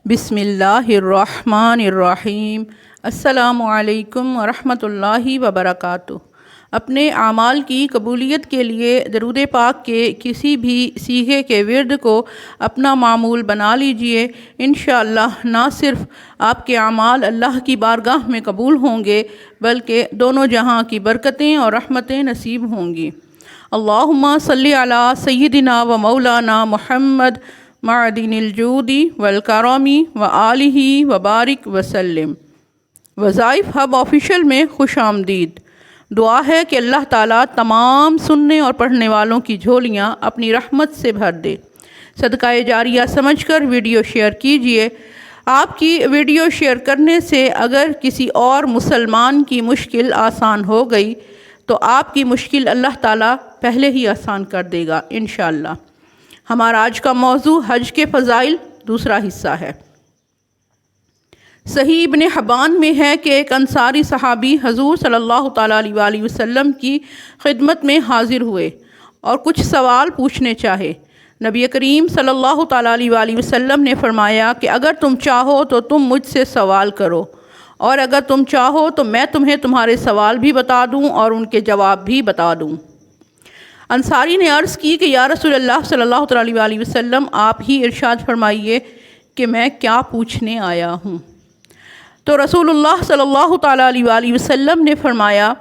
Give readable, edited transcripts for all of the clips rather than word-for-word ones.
بسم اللہ الرحمن الرحیم۔ السلام علیکم ورحمۃ اللہ وبرکاتہ۔ اپنے اعمال کی قبولیت کے لیے درود پاک کے کسی بھی صیغے کے ورد کو اپنا معمول بنا لیجئے۔ انشاءاللہ نہ صرف آپ کے اعمال اللہ کی بارگاہ میں قبول ہوں گے بلکہ دونوں جہاں کی برکتیں اور رحمتیں نصیب ہوں گی۔ اللہم صلی علی سیدنا و مولانا محمد معدن الجود والکرم وآلہ وبارک وسلم۔ وظائف ہب آفیشیل میں خوش آمدید۔ دعا ہے کہ اللہ تعالیٰ تمام سننے اور پڑھنے والوں کی جھولیاں اپنی رحمت سے بھر دے۔ صدقہ جاریہ سمجھ کر ویڈیو شیئر کیجئے۔ آپ کی ویڈیو شیئر کرنے سے اگر کسی اور مسلمان کی مشکل آسان ہو گئی تو آپ کی مشکل اللہ تعالیٰ پہلے ہی آسان کر دے گا انشاءاللہ۔ ہمارا آج کا موضوع حج کے فضائل دوسرا حصہ ہے۔ صحیح ابن حبان میں ہے کہ ایک انصاری صحابی حضور صلی اللہ تعالیٰ علیہ وآلہ وسلم کی خدمت میں حاضر ہوئے اور کچھ سوال پوچھنے چاہے۔ نبی کریم صلی اللہ تعالیٰ علیہ وآلہ وسلم نے فرمایا کہ اگر تم چاہو تو تم مجھ سے سوال کرو، اور اگر تم چاہو تو میں تمہیں تمہارے سوال بھی بتا دوں اور ان کے جواب بھی بتا دوں۔ انصاری نے عرض کی کہ یا رسول اللہ صلی اللہ علیہ وآلہ وسلم، آپ ہی ارشاد فرمائیے کہ میں کیا پوچھنے آیا ہوں۔ تو رسول اللہ صلی اللہ تعالیٰ علیہ وآلہ وسلم نے فرمایا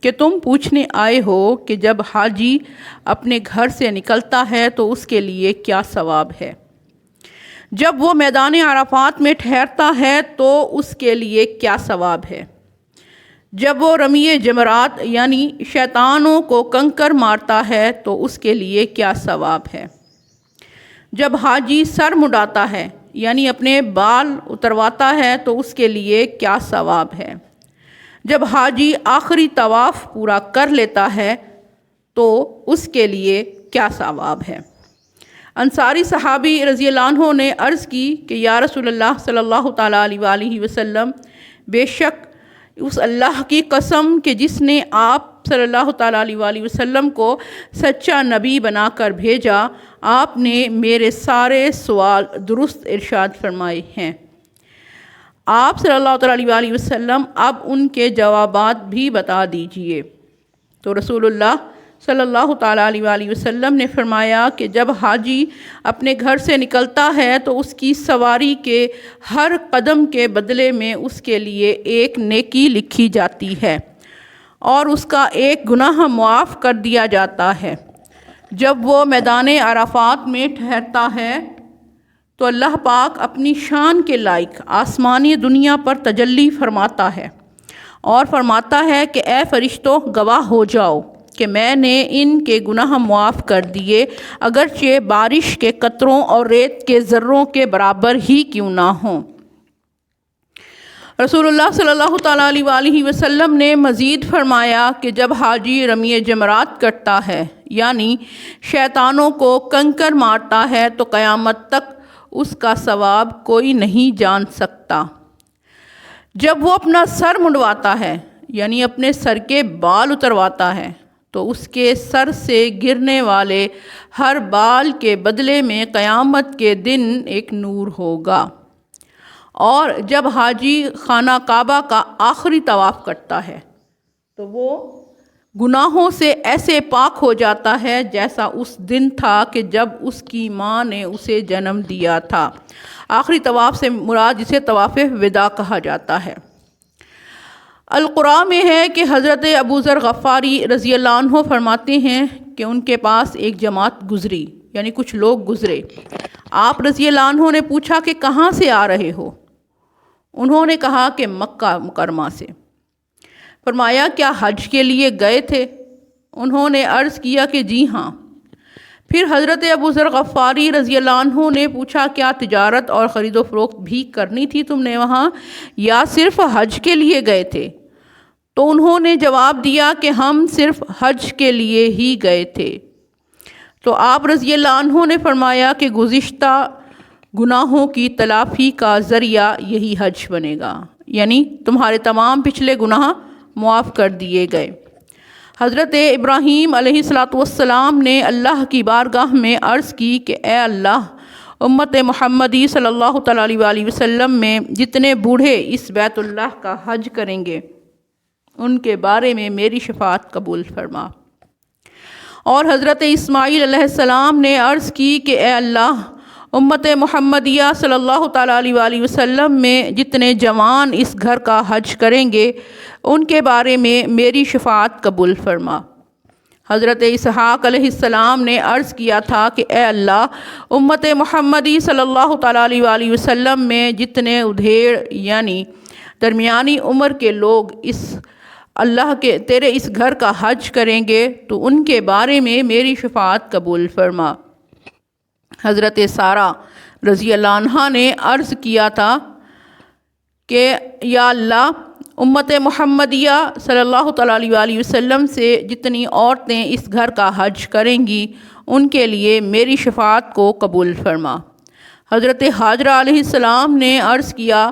کہ تم پوچھنے آئے ہو کہ جب حاجی اپنے گھر سے نکلتا ہے تو اس کے لیے کیا ثواب ہے، جب وہ میدان عرفات میں ٹھہرتا ہے تو اس کے لیے کیا ثواب ہے، جب وہ رمی جمرات یعنی شیطانوں کو کنکر مارتا ہے تو اس کے لیے کیا ثواب ہے، جب حاجی سر مڈاتا ہے یعنی اپنے بال اترواتا ہے تو اس کے لیے کیا ثواب ہے، جب حاجی آخری طواف پورا کر لیتا ہے تو اس کے لیے کیا ثواب ہے۔ انصاری صحابی رضی اللہ عنہ نے عرض کی کہ یا رسول اللہ صلی اللہ تعالیٰ علیہ وآلہ وسلم، بے شک اس اللہ کی قسم کہ جس نے آپ صلی اللہ تعالیٰ علیہ وآلہ وسلم کو سچا نبی بنا کر بھیجا، آپ نے میرے سارے سوال درست ارشاد فرمائے ہیں۔ آپ صلی اللہ تعالیٰ علیہ وآلہ وسلم اب ان کے جوابات بھی بتا دیجئے۔ تو رسول اللہ صلی اللہ تعالیٰ علیہ وآلہ وسلم نے فرمایا کہ جب حاجی اپنے گھر سے نکلتا ہے تو اس کی سواری کے ہر قدم کے بدلے میں اس کے لیے ایک نیکی لکھی جاتی ہے اور اس کا ایک گناہ معاف کر دیا جاتا ہے۔ جب وہ میدان عرفات میں ٹھہرتا ہے تو اللہ پاک اپنی شان کے لائق آسمانی دنیا پر تجلی فرماتا ہے اور فرماتا ہے کہ اے فرشتوں، گواہ ہو جاؤ کہ میں نے ان کے گناہ معاف کر دیے، اگرچہ بارش کے قطروں اور ریت کے ذروں کے برابر ہی کیوں نہ ہوں۔ رسول اللہ صلی اللہ تعالیٰ علیہ وآلہ وسلم نے مزید فرمایا کہ جب حاجی رمی جمرات کرتا ہے یعنی شیطانوں کو کنکر مارتا ہے تو قیامت تک اس کا ثواب کوئی نہیں جان سکتا۔ جب وہ اپنا سر منڈواتا ہے یعنی اپنے سر کے بال اترواتا ہے تو اس کے سر سے گرنے والے ہر بال کے بدلے میں قیامت کے دن ایک نور ہوگا۔ اور جب حاجی خانہ کعبہ کا آخری طواف کرتا ہے تو وہ گناہوں سے ایسے پاک ہو جاتا ہے جیسا اس دن تھا کہ جب اس کی ماں نے اسے جنم دیا تھا۔ آخری طواف سے مراد جسے طواف وداع کہا جاتا ہے۔ القراء میں ہے کہ حضرت ابو ذر غفاری رضی اللہ عنہ فرماتے ہیں کہ ان کے پاس ایک جماعت گزری یعنی کچھ لوگ گزرے۔ آپ رضی اللہ عنہ نے پوچھا کہ کہاں سے آ رہے ہو؟ انہوں نے کہا کہ مکہ مکرمہ سے۔ فرمایا کیا حج کے لیے گئے تھے؟ انہوں نے عرض کیا کہ جی ہاں۔ پھر حضرت ابو ذر غفاری رضی اللہ عنہ نے پوچھا کیا تجارت اور خرید و فروخت بھی کرنی تھی تم نے وہاں، یا صرف حج کے لیے گئے تھے؟ تو انہوں نے جواب دیا کہ ہم صرف حج کے لیے ہی گئے تھے۔ تو آپ رضی اللہ عنہ نے فرمایا کہ گزشتہ گناہوں کی تلافی کا ذریعہ یہی حج بنے گا، یعنی تمہارے تمام پچھلے گناہ معاف کر دیے گئے۔ حضرت ابراہیم علیہ السلام نے اللہ کی بارگاہ میں عرض کی کہ اے اللہ، امت محمدی صلی اللہ تعالیٰ علیہ وسلم میں جتنے بوڑھے اس بیت اللہ کا حج کریں گے ان کے بارے میں میری شفاعت قبول فرما۔ اور حضرت اسماعیل علیہ السلام نے عرض کی کہ اے اللہ، امت محمدیہ صلی اللہ تعالیٰ علیہ وسلم میں جتنے جوان اس گھر کا حج کریں گے ان کے بارے میں میری شفاعت قبول فرما۔ حضرت اسحاق علیہ السلام نے عرض کیا تھا کہ اے اللہ، امت محمدی صلی اللہ تعالیٰ علیہ وسلم میں جتنے ادھیڑ یعنی درمیانی عمر کے لوگ اس اللہ کے تیرے اس گھر کا حج کریں گے تو ان کے بارے میں میری شفاعت قبول فرما۔ حضرت سارہ رضی اللہ عنہا نے عرض کیا تھا کہ یا اللہ، امت محمدیہ صلی اللہ تعالیٰ علیہ وسلم سے جتنی عورتیں اس گھر کا حج کریں گی ان کے لیے میری شفاعت کو قبول فرما۔ حضرت حاجرہ علیہ السلام نے عرض کیا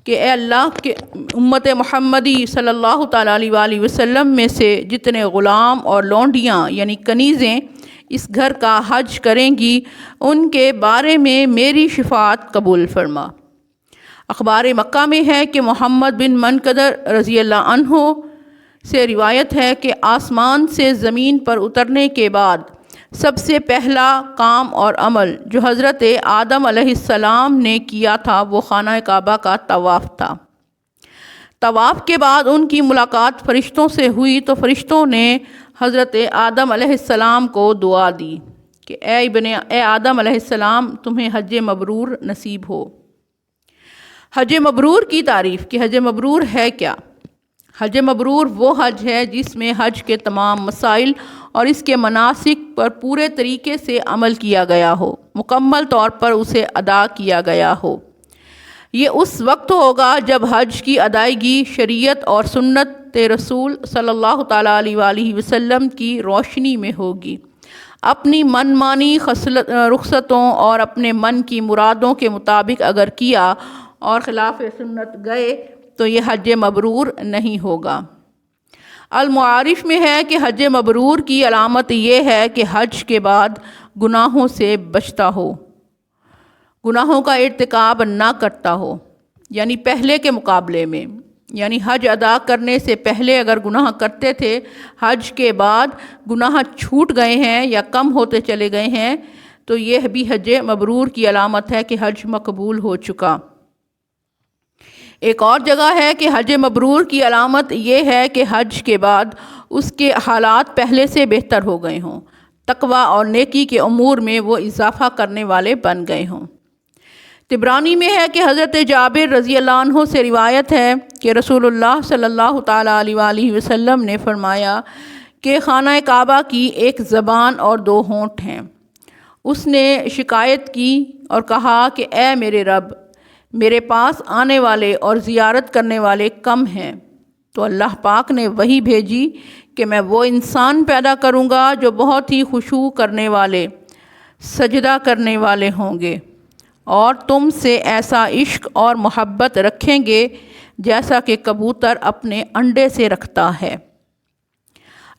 کہ اے اللہ، کہ امت محمدی صلی اللہ تعالیٰ علیہ وسلم میں سے جتنے غلام اور لونڈیاں یعنی کنیزیں اس گھر کا حج کریں گی ان کے بارے میں میری شفاعت قبول فرما۔ اخبار مکہ میں ہے کہ محمد بن منقدر رضی اللہ عنہ سے روایت ہے کہ آسمان سے زمین پر اترنے کے بعد سب سے پہلا کام اور عمل جو حضرت آدم علیہ السلام نے کیا تھا وہ خانہ کعبہ کا طواف تھا۔ طواف کے بعد ان کی ملاقات فرشتوں سے ہوئی تو فرشتوں نے حضرت آدم علیہ السلام کو دعا دی کہ اے آدم علیہ السلام، تمہیں حج مبرور نصیب ہو۔ حج مبرور کی تعریف کہ حج مبرور ہے کیا؟ حج مبرور وہ حج ہے جس میں حج کے تمام مسائل اور اس کے مناسک پر پورے طریقے سے عمل کیا گیا ہو، مکمل طور پر اسے ادا کیا گیا ہو۔ یہ اس وقت ہوگا جب حج کی ادائیگی شریعت اور سنت رسول صلی اللہ تعالیٰ علیہ وسلم کی روشنی میں ہوگی۔ اپنی من مانی رخصتوں اور اپنے من کی مرادوں کے مطابق اگر کیا اور خلاف سنت گئے تو یہ حج مبرور نہیں ہوگا۔ المعارف میں ہے کہ حج مبرور کی علامت یہ ہے کہ حج کے بعد گناہوں سے بچتا ہو، گناہوں کا ارتکاب نہ کرتا ہو، یعنی پہلے کے مقابلے میں، یعنی حج ادا کرنے سے پہلے اگر گناہ کرتے تھے، حج کے بعد گناہ چھوٹ گئے ہیں یا کم ہوتے چلے گئے ہیں تو یہ بھی حج مبرور کی علامت ہے کہ حج مقبول ہو چکا۔ ایک اور جگہ ہے کہ حج مبرور کی علامت یہ ہے کہ حج کے بعد اس کے حالات پہلے سے بہتر ہو گئے ہوں، تقوی اور نیکی کے امور میں وہ اضافہ کرنے والے بن گئے ہوں۔ طبرانی میں ہے کہ حضرت جابر رضی اللہ عنہ سے روایت ہے کہ رسول اللہ صلی اللہ تعالیٰ علیہ وسلم نے فرمایا کہ خانہ کعبہ کی ایک زبان اور دو ہونٹ ہیں۔ اس نے شکایت کی اور کہا کہ اے میرے رب، میرے پاس آنے والے اور زیارت کرنے والے کم ہیں، تو اللہ پاک نے وحی بھیجی کہ میں وہ انسان پیدا کروں گا جو بہت ہی خشوع کرنے والے، سجدہ کرنے والے ہوں گے، اور تم سے ایسا عشق اور محبت رکھیں گے جیسا کہ کبوتر اپنے انڈے سے رکھتا ہے۔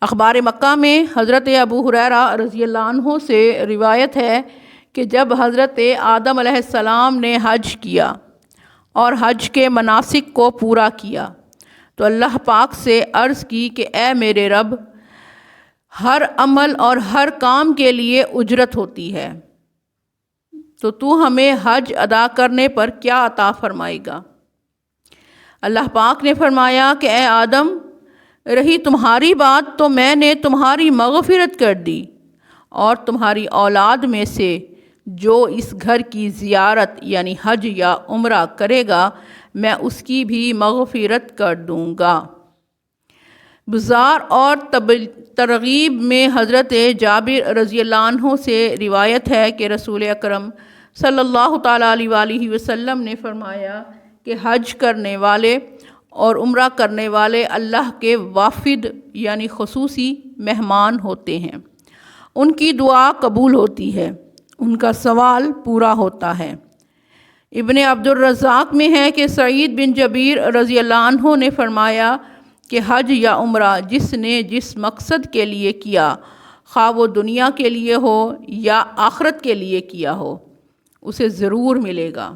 اخبار مکہ میں حضرت ابو ہریرہ رضی اللہ عنہ سے روایت ہے کہ جب حضرت آدم علیہ السلام نے حج کیا اور حج کے مناسک کو پورا کیا تو اللہ پاک سے عرض کی کہ اے میرے رب، ہر عمل اور ہر کام کے لیے اجرت ہوتی ہے، تو ہمیں حج ادا کرنے پر کیا عطا فرمائے گا؟ اللہ پاک نے فرمایا کہ اے آدم، رہی تمہاری بات تو میں نے تمہاری مغفرت کر دی، اور تمہاری اولاد میں سے جو اس گھر کی زیارت یعنی حج یا عمرہ کرے گا میں اس کی بھی مغفرت کر دوں گا۔ بزار اور ترغیب میں حضرت جابر رضی اللہ عنہ سے روایت ہے کہ رسول اکرم صلی اللہ تعالیٰ علیہ وسلم نے فرمایا کہ حج کرنے والے اور عمرہ کرنے والے اللہ کے وافد یعنی خصوصی مہمان ہوتے ہیں، ان کی دعا قبول ہوتی ہے، ان کا سوال پورا ہوتا ہے۔ ابن عبد الرزاق میں ہے کہ سعید بن جبیر رضی اللہ عنہ نے فرمایا کہ حج یا عمرہ جس نے جس مقصد کے لیے کیا، خواہ وہ دنیا کے لیے ہو یا آخرت کے لیے کیا ہو، اسے ضرور ملے گا۔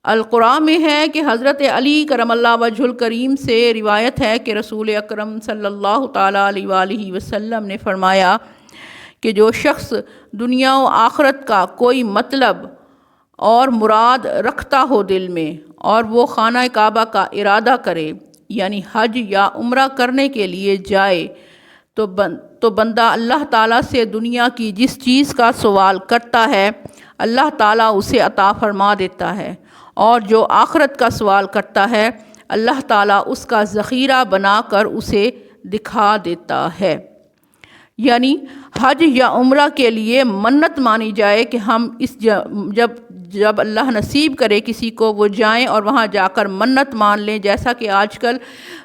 القرآن میں ہے کہ حضرت علی کرم اللہ وجہ الکریم سے روایت ہے کہ رسول اکرم صلی اللہ تعالیٰ علیہ وآلہ وسلم نے فرمایا کہ جو شخص دنیا و آخرت کا کوئی مطلب اور مراد رکھتا ہو دل میں اور وہ خانہ کعبہ کا ارادہ کرے یعنی حج یا عمرہ کرنے کے لیے جائے تو بندہ اللہ تعالیٰ سے دنیا کی جس چیز کا سوال کرتا ہے اللہ تعالیٰ اسے عطا فرما دیتا ہے، اور جو آخرت کا سوال کرتا ہے اللہ تعالیٰ اس کا ذخیرہ بنا کر اسے دکھا دیتا ہے۔ یعنی حج یا عمرہ کے لیے منت مانی جائے کہ ہم جب اللہ نصیب کرے کسی کو وہ جائیں اور وہاں جا کر منت مان لیں، جیسا کہ آج کل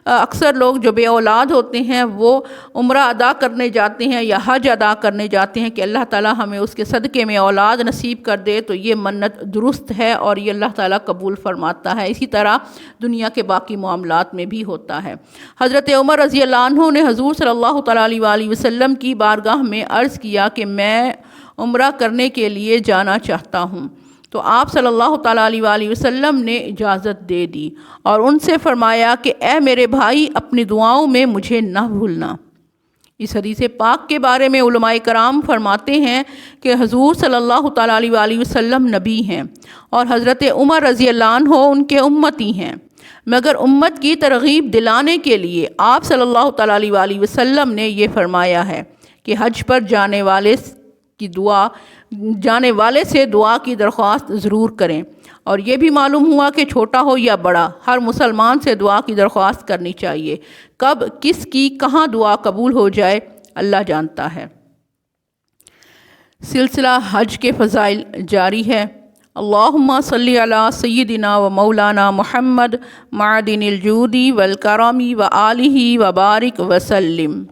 اکثر لوگ جو بے اولاد ہوتے ہیں وہ عمرہ ادا کرنے جاتے ہیں یا حج ادا کرنے جاتے ہیں کہ اللہ تعالیٰ ہمیں اس کے صدقے میں اولاد نصیب کر دے، تو یہ منت درست ہے اور یہ اللہ تعالیٰ قبول فرماتا ہے۔ اسی طرح دنیا کے باقی معاملات میں بھی ہوتا ہے۔ حضرت عمر رضی اللہ عنہ نے حضور صلی اللہ تعالیٰ علیہ وآلہ وسلم کی بارگاہ میں عرض کیا کہ میں عمرہ کرنے کے لیے جانا چاہتا ہوں، تو آپ صلی اللہ تعالیٰ علیہ وآلہ وسلم نے اجازت دے دی اور ان سے فرمایا کہ اے میرے بھائی اپنی دعاؤں میں مجھے نہ بھولنا۔ اس حدیث پاک کے بارے میں علماء کرام فرماتے ہیں کہ حضور صلی اللہ تعالیٰ علیہ وآلہ وسلم نبی ہیں اور حضرت عمر رضی اللہ عنہ ان کے امتی ہیں، مگر امت کی ترغیب دلانے کے لیے آپ صلی اللہ تعالیٰ علیہ وآلہ وسلم نے یہ فرمایا ہے کہ حج پر جانے والے سے دعا کی درخواست ضرور کریں، اور یہ بھی معلوم ہوا کہ چھوٹا ہو یا بڑا ہر مسلمان سے دعا کی درخواست کرنی چاہیے۔ کب کس کی کہاں دعا قبول ہو جائے اللہ جانتا ہے۔ سلسلہ حج کے فضائل جاری ہے۔ اللہم صلی علی سیدنا و مولانا محمد معدن الجود والکرم و آلہ و بارک وسلم۔